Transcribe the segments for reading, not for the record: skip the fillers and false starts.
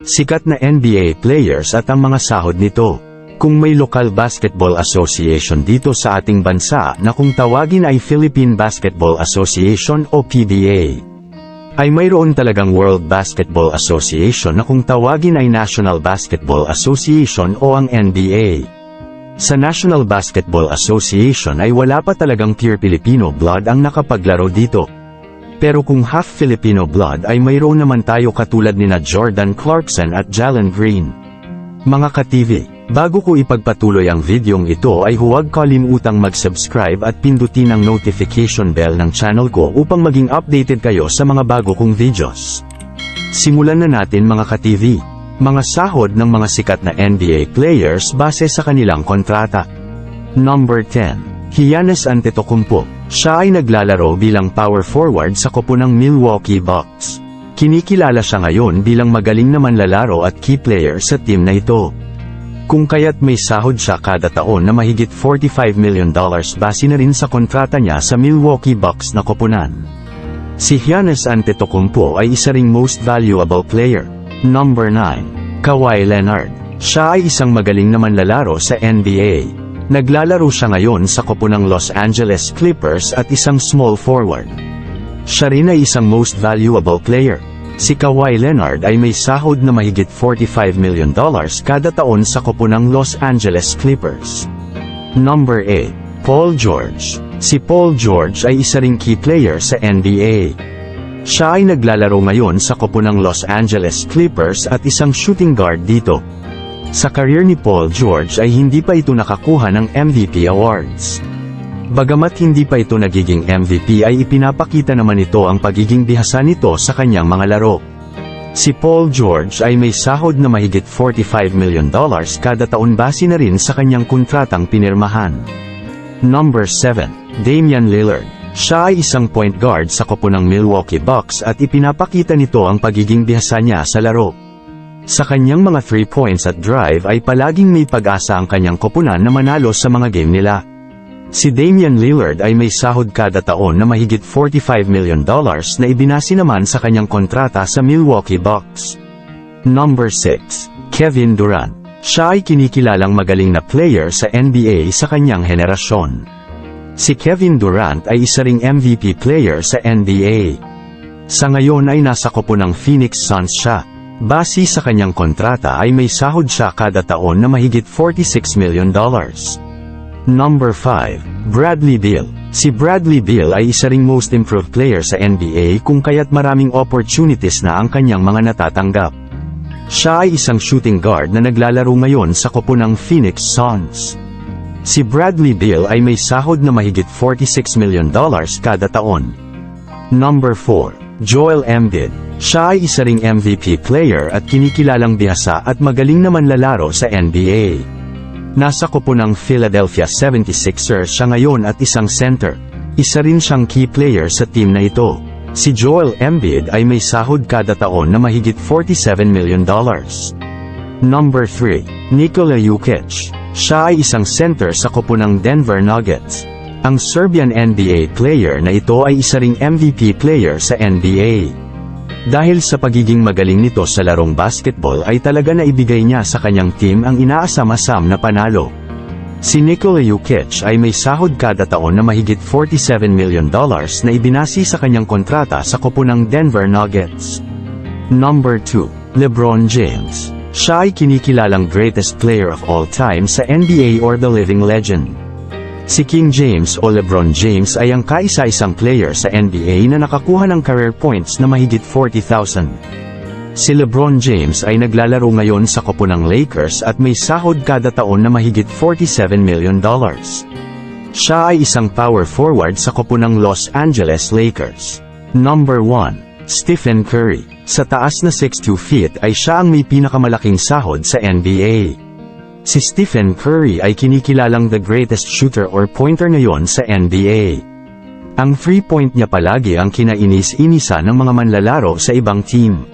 sikat na NBA players at ang mga sahod nito. Kung may Local Basketball Association dito sa ating bansa na kung tawagin ay Philippine Basketball Association o PBA, ay mayroon talagang World Basketball Association na kung tawagin ay National Basketball Association o ang NBA. Sa National Basketball Association ay wala pa talagang pure Filipino blood ang nakapaglaro dito. Pero kung half Filipino blood ay mayroon naman tayo katulad nina Jordan Clarkson at Jalen Green. Mga ka-TV, bago ko ipagpatuloy ang videong ito ay huwag kalimutang mag-subscribe at pindutin ang notification bell ng channel ko upang maging updated kayo sa mga bago kong videos. Simulan na natin mga ka-TV. Mga sahod ng mga sikat na NBA players base sa kanilang kontrata. Number 10. Giannis Antetokounmpo. Siya ay naglalaro bilang power forward sa koponang Milwaukee Bucks. Kinikilala siya ngayon bilang magaling na manlalaro at key player sa team na ito. Kung kaya't may sahod siya kada taon na mahigit $45 million base na rin sa kontrata niya sa Milwaukee Bucks na koponan. Si Giannis Antetokounmpo ay isa ring most valuable player. Number 9. Kawhi Leonard. Siya ay isang magaling na manlalaro sa NBA. Naglalaro siya ngayon sa koponang Los Angeles Clippers at isang small forward. Siya rin ay isang most valuable player. Si Kawhi Leonard ay may sahod na mahigit $45 million kada taon sa koponang Los Angeles Clippers. Number 8. Paul George. Si Paul George ay isa ring key player sa NBA. Siya ay naglalaro ngayon sa koponang Los Angeles Clippers at isang shooting guard dito. Sa career ni Paul George ay hindi pa ito nakakuha ng MVP awards. Bagamat hindi pa ito nagiging MVP ay ipinapakita naman ito ang pagiging bihasa nito sa kanyang mga laro. Si Paul George ay may sahod na mahigit $45 million kada taon base na rin sa kanyang kontratang pinirmahan. Number 7. Damian Lillard. Siya ay isang point guard sa koponang Milwaukee Bucks at ipinapakita nito ang pagiging bihasa niya sa laro. Sa kanyang mga 3 points at drive ay palaging may pag-asa ang kanyang koponan na manalo sa mga game nila. Si Damian Lillard ay may sahod kada taon na mahigit $45 million na ibinasi naman sa kanyang kontrata sa Milwaukee Bucks. Number 6. Kevin Durant. Siya ay kinikilalang magaling na player sa NBA sa kanyang henerasyon. Si Kevin Durant ay isa ring MVP player sa NBA. Sa ngayon ay nasa koponang Phoenix Suns siya. Base sa kanyang kontrata ay may sahod siya kada taon na mahigit $46 million. Number 5. Bradley Beal. Si Bradley Beal ay isa ring most improved player sa NBA kung kaya't maraming opportunities na ang kanyang mga natatanggap. Siya ay isang shooting guard na naglalaro ngayon sa koponang Phoenix Suns. Si Bradley Beal ay may sahod na mahigit $46 million kada taon. Number 4. Joel Embiid. Siya ay isa ring MVP player at kinikilalang bihasa at magaling na manlalaro sa NBA. Nasa koponang Philadelphia 76ers siya ngayon at isang center. Isa rin siyang key player sa team na ito. Si Joel Embiid ay may sahod kada taon na mahigit $47 million. Number 3. Nikola Jokic. Siya ay isang center sa koponang Denver Nuggets. Ang Serbian NBA player na ito ay isa ring MVP player sa NBA. Dahil sa pagiging magaling nito sa larong basketball ay talaga na ibigay niya sa kanyang team ang inaasam-asam na panalo. Si Nikola Jokic ay may sahod kada taon na mahigit $47 million na ibinasi sa kanyang kontrata sa koponang Denver Nuggets. Number 2. LeBron James. Siya ay kinikilalang greatest player of all time sa NBA or the living legend. Si King James o LeBron James ay ang kaisa-isang player sa NBA na nakakuha ng career points na mahigit 40,000. Si LeBron James ay naglalaro ngayon sa koponang Lakers at may sahod kada taon na mahigit $47 million. Siya ay isang power forward sa koponang Los Angeles Lakers. Number 1. Stephen Curry. Sa taas na 6'2" feet ay siya ang may pinakamalaking sahod sa NBA. Si Stephen Curry ay kinikilalang the greatest shooter or pointer ngayon sa NBA. Ang 3-point niya palagi ang kinainis-inisa ng mga manlalaro sa ibang team.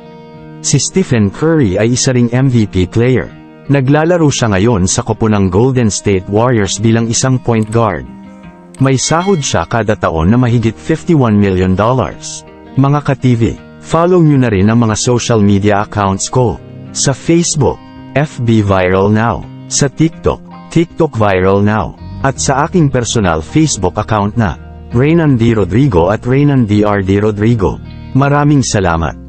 Si Stephen Curry ay isa ring MVP player. Naglalaro siya ngayon sa koponang Golden State Warriors bilang isang point guard. May sahod siya kada taon na mahigit $51 million. Mga ka-TV, follow nyo na rin ang mga social media accounts ko. Sa Facebook, FB Viral Now. Sa TikTok, TikTok Viral Now. At sa aking personal Facebook account na Reynan D. Rodrigo at Reynan D. R. D. Rodrigo. Maraming salamat.